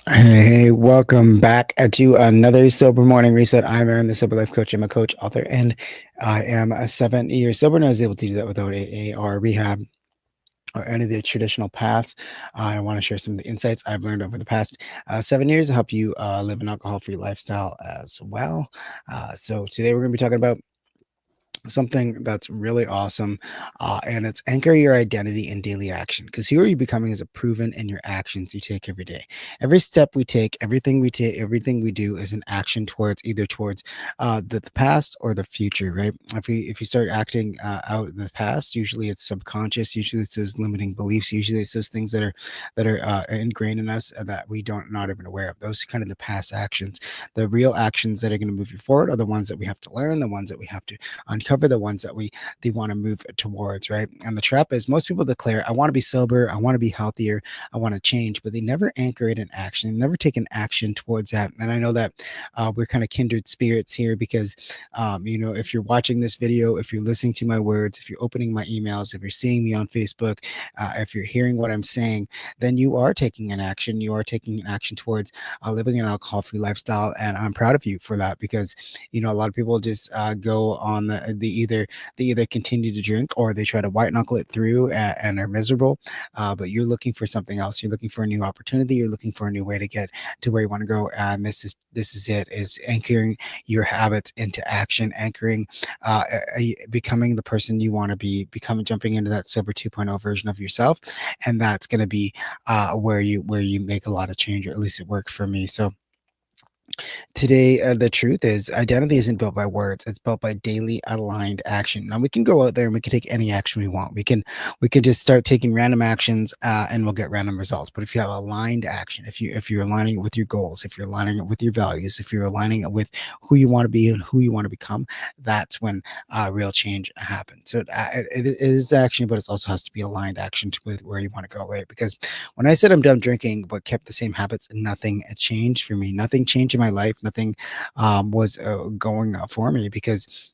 Hey, welcome back to another Sober Morning Reset. I'm Aaron, the Sober Life Coach. I'm a coach, author, and I am a 7 year sober, and I was able to do that without AA or rehab or any of the traditional paths. I want to share some of the insights I've learned over the past 7 years to help you live an alcohol-free lifestyle as well. So today we're going to be talking about something that's really awesome, and it's anchor your identity in daily action, because who are you becoming is a proven in your actions you take every day. Every step we take, everything we do is an action towards either towards the past or the future, right? If we start acting out in the past, usually it's subconscious, usually it's those limiting beliefs, usually it's those things that are ingrained in us that we don't not even aware of. Those are kind of the past actions. The real actions that are going to move you forward are the ones that we have to learn, the ones that we have to uncover, the ones that they want to move towards, right? And the trap is most people declare, I want to be sober, I want to be healthier, I want to change, but they never anchor it in action. They never take an action towards that. And I know that we're kind of kindred spirits here because if you're watching this video, if you're listening to my words, if you're opening my emails, if you're seeing me on Facebook, if you're hearing what I'm saying, then you are taking an action. You are taking an action towards living an alcohol-free lifestyle, and I'm proud of you for that, because a lot of people just go on they either continue to drink or they try to white knuckle it through and are miserable. But you're looking for something else. You're looking for a new opportunity. You're looking for a new way to get to where you want to go. And this is it: is anchoring your habits into action, anchoring, becoming the person you want to be, becoming, jumping into that sober 2.0 version of yourself, and that's going to be where you make a lot of change, or at least it worked for me. So today, the truth is, identity isn't built by words; it's built by daily aligned action. Now, we can go out there and we can take any action we want. We can just start taking random actions, and we'll get random results. But if you have aligned action, if you're aligning it with your goals, if you're aligning it with your values, if you're aligning it with who you want to be and who you want to become, that's when real change happens. So it is action, but it also has to be aligned action with where you want to go, right? Because when I said I'm done drinking but kept the same habits, nothing changed for me. Nothing changed in my life. Nothing was going for me, because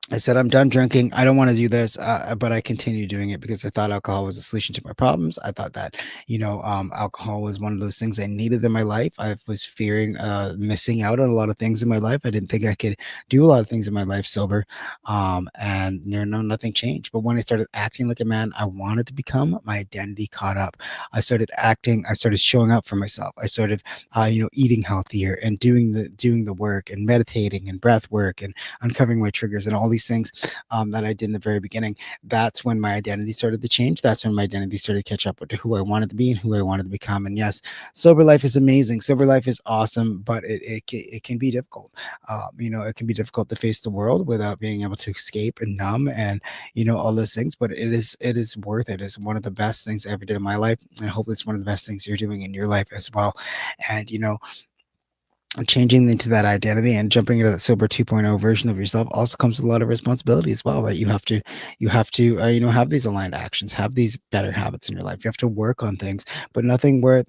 I said, I'm done drinking. I don't want to do this, but I continue doing it because I thought alcohol was a solution to my problems. I thought that, alcohol was one of those things I needed in my life. I was fearing missing out on a lot of things in my life. I didn't think I could do a lot of things in my life sober. And no, nothing changed. But when I started acting like a man I wanted to become, my identity caught up. I started acting. I started showing up for myself. I started, eating healthier and doing the work and meditating and breath work and uncovering my triggers and all these things that I did in the very beginning. That's when my identity started to change. That's when my identity started to catch up with who I wanted to be and who I wanted to become. And yes, sober life is amazing. Sober life is awesome, but it can be difficult. It can be difficult to face the world without being able to escape and numb and all those things. But it is worth it. It's one of the best things I ever did in my life, and hopefully it's one of the best things you're doing in your life as well. And changing into that identity and jumping into that sober 2.0 version of yourself also comes with a lot of responsibility as well, right? You have to have these aligned actions, have these better habits in your life. You have to work on things, but nowhere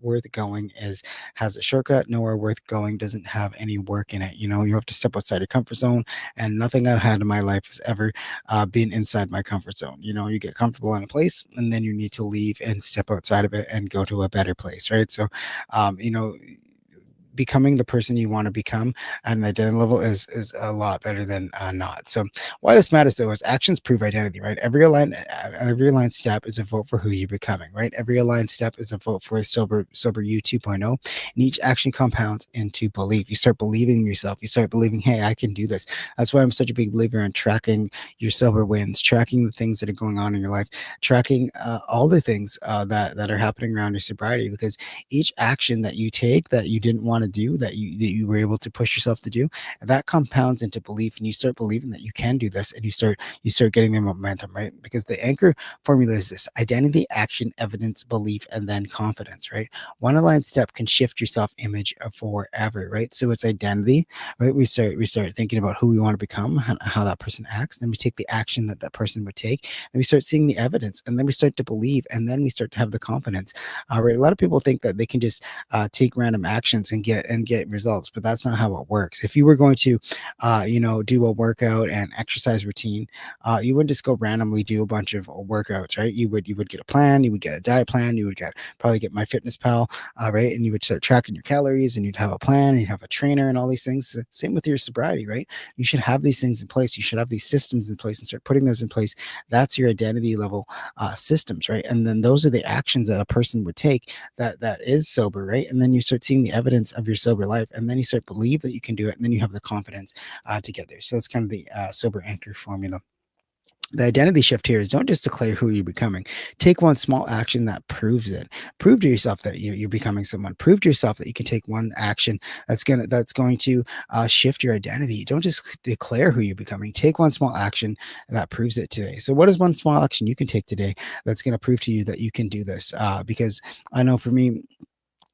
worth going is has a shortcut. Nowhere worth going doesn't have any work in it. You have to step outside your comfort zone, and nothing I've had in my life has ever been inside my comfort zone. You get comfortable in a place, and then you need to leave and step outside of it and go to a better place, right? So becoming the person you want to become at an identity level is a lot better than not. So why this matters though is actions prove identity, right? Every aligned step is a vote for who you're becoming, right? Every aligned step is a vote for a sober you 2.0, and each action compounds into belief. You start believing in yourself. You start believing, hey, I can do this. That's why I'm such a big believer in tracking your sober wins, tracking the things that are going on in your life, tracking all the things that are happening around your sobriety, because each action that you take that you didn't want to do, that you were able to push yourself to do, that compounds into belief, and you start believing that you can do this, and you start getting the momentum, right? Because the anchor formula is this: identity, action, evidence, belief, and then confidence, right? One aligned step can shift your self-image forever, right? So it's identity, right? We start thinking about who we want to become, how that person acts, then we take the action that that person would take, and we start seeing the evidence, and then we start to believe, and then we start to have the confidence. Right? A lot of people think that they can just take random actions and get results, but that's not how it works. If you were going to do a workout and exercise routine, you wouldn't just go randomly do a bunch of workouts, right? You would get a plan, you would get a diet plan, you would get probably get my fitness pal, right? And you would start tracking your calories, and you'd have a plan, and you'd have a trainer and all these things. Same with your sobriety, right? You should have these things in place. You should have these systems in place and start putting those in place. That's your identity level systems, right? And then those are the actions that a person would take that is sober, right? And then you start seeing the evidence of your sober life, and then you start believe that you can do it, and then you have the confidence to get there. So that's kind of the sober anchor formula. The identity shift here is don't just declare who you're becoming. Take one small action that proves it. Prove to yourself that you're becoming someone. Prove to yourself that you can take one action that's going to shift your identity. Don't just declare who you're becoming. Take one small action that proves it today. So, what is one small action you can take today that's going to prove to you that you can do this? Because I know for me,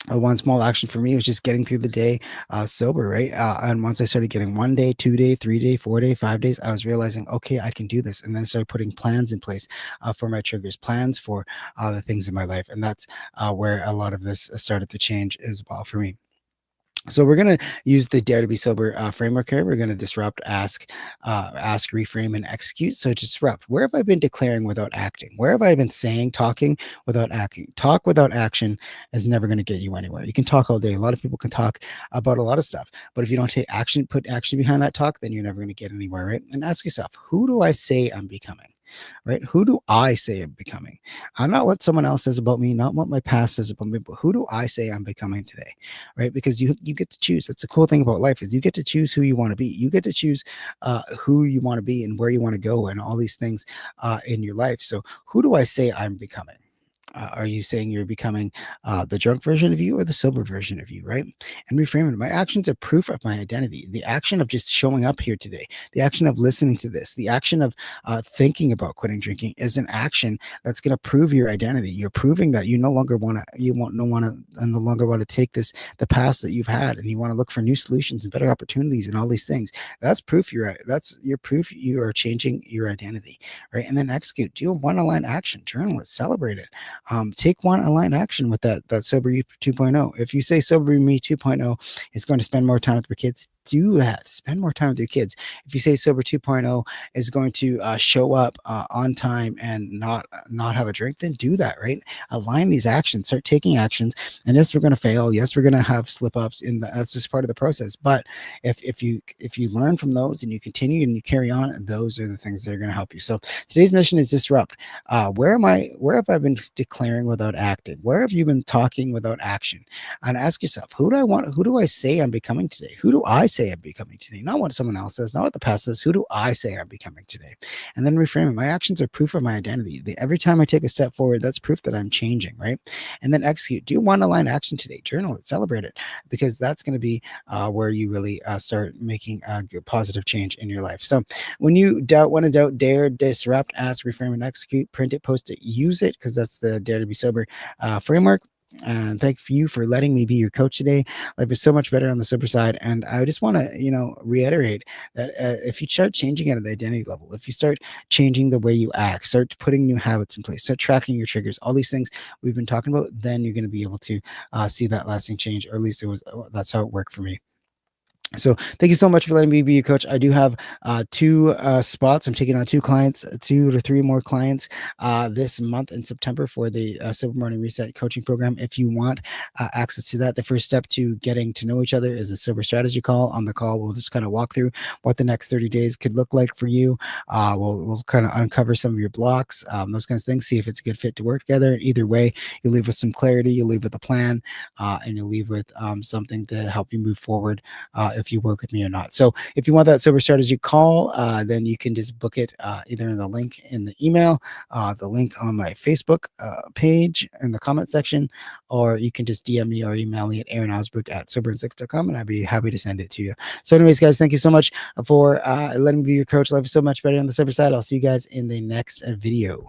one small action for me was just getting through the day sober, right? And once I started getting 1 day, 2 day, 3 day, 4 day, 5 days, I was realizing, okay, I can do this. And then started putting plans in place for my triggers, plans for the things in my life. And that's where a lot of this started to change as well for me. So we're going to use the Dare to Be Sober framework here. We're going to disrupt, ask, reframe, and execute. So disrupt. Where have I been declaring without acting? Where have I been saying, talking without acting? Talk without action is never going to get you anywhere. You can talk all day. A lot of people can talk about a lot of stuff, but if you don't take action, put action behind that talk, then you're never going to get anywhere, right? And ask yourself, who do I say I'm becoming? Right? Who do I say I'm becoming? Not what someone else says about me, not what my past says about me, but who do I say I'm becoming today? Right? Because you get to choose. That's the cool thing about life is you get to choose who you want to be. You get to choose who you want to be and where you want to go and all these things in your life. So who do I say I'm becoming? Are you saying you're becoming the drunk version of you or the sober version of you, right? And reframe it. My actions are proof of my identity. The action of just showing up here today, the action of listening to this, the action of thinking about quitting drinking is an action that's going to prove your identity. You're proving that you no longer want to, no longer want to take the past that you've had, and you want to look for new solutions and better opportunities and all these things. That's your proof you are changing your identity, right? And then execute. Do a one aligned action. Journal it. Celebrate it. Take one aligned action with that sober you 2.0. If you say sober me 2.0 is going to spend more time with your kids, do that. Spend more time with your kids. If you say sober 2.0 is going to show up on time and not have a drink, then do that, right? Align these actions. Start taking actions. And yes, we're going to fail. Yes, we're going to have slip ups. That's just part of the process. But if you learn from those and you continue and you carry on, those are the things that are going to help you. So today's mission is disrupt. Where have I been declaring without acting? Where have you been talking without action? And ask yourself, who do I say I'm becoming today? Who do I say I'm becoming today? Not what someone else says, not what the past says. Who do I say I'm becoming today? And then reframe it. My actions are proof of my identity. Every time I take a step forward, that's proof that I'm changing, right? And then execute. Do one aligned action today. Journal it, celebrate it, because that's going to be where you really start making a good, positive change in your life. So when you want to doubt, dare, disrupt, ask, reframe, and execute, print it, post it, use it, because that's the Dare to Be Sober framework. And thank you for letting me be your coach today. Life is so much better on the sober side. And I just want to, reiterate that if you start changing at the identity level, if you start changing the way you act, start putting new habits in place, start tracking your triggers, all these things we've been talking about, then you're going to be able to see that lasting change, or at least that's how it worked for me. So thank you so much for letting me be your coach. I do have two spots. I'm taking on two clients, 2 to 3 more clients this month in September for the Sober Morning Reset coaching program. If you want access to that, the first step to getting to know each other is a sober strategy call. On the call, we'll just kind of walk through what the next 30 days could look like for you. We'll kind of uncover some of your blocks, those kinds of things, see if it's a good fit to work together. Either way, you'll leave with some clarity, you'll leave with a plan, and you'll leave with something to help you move forward if you work with me or not. So if you want that sober strategy call, then you can just book it either in the link in the email, the link on my Facebook page in the comment section, or you can just DM me or email me at aaronosbrook@soberand6.com, and I'd be happy to send it to you. So anyways, guys, thank you so much for letting me be your coach. Life is so much better on the sober side. I'll see you guys in the next video.